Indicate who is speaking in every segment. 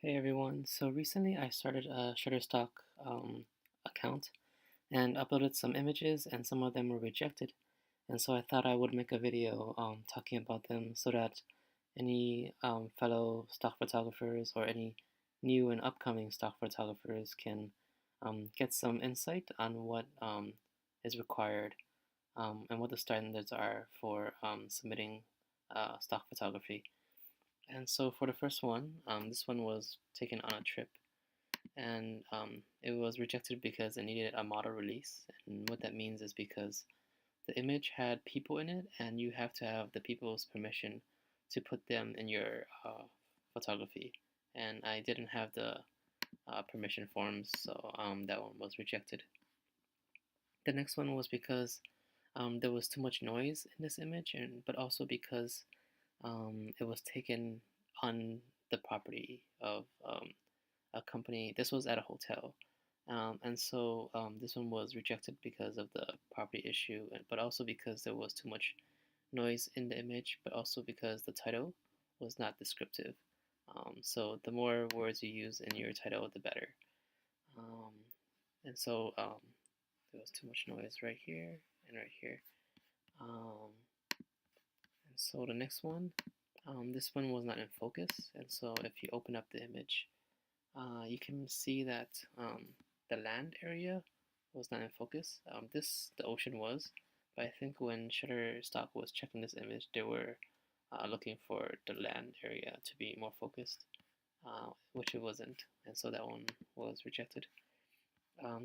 Speaker 1: Hey everyone, so recently I started a ShutterStock account and uploaded some images, and some of them were rejected. And so I thought I would make a video talking about them so that any fellow stock photographers or any new and upcoming stock photographers can get some insight on what is required and what the standards are for submitting stock photography. And so for the first one, this one was taken on a trip, and it was rejected because it needed a model release. And what that means is because the image had people in it, and you have to have the people's permission to put them in your photography. And I didn't have the permission forms, so that one was rejected. The next one was because there was too much noise in this image, but also because it was taken on the property of a company. This was at a hotel. And so this one was rejected because of the property issue, but also because there was too much noise in the image, but also because the title was not descriptive. So the more words you use in your title, the better. Um, and so there was too much noise right here and right here. Um, and so the next one, this one was not in focus. And so if you open up the image, you can see that the land area was not in focus. The ocean was, but I think when Shutterstock was checking this image, they were looking for the land area to be more focused, which it wasn't, and so that one was rejected.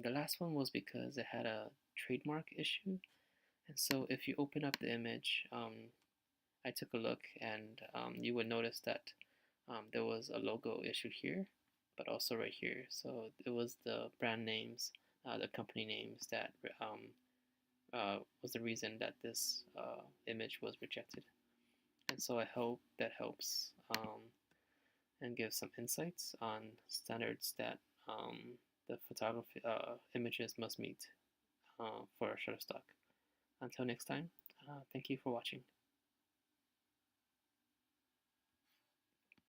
Speaker 1: The last one was because it had a trademark issue, and so if you open up the image, I took a look, and you would notice that there was a logo issue here, but also right here. So it was the brand names, the company names that was the reason that this image was rejected. And so I hope that helps and gives some insights on standards that the photography images must meet for Shutterstock. Until next time, thank you for watching.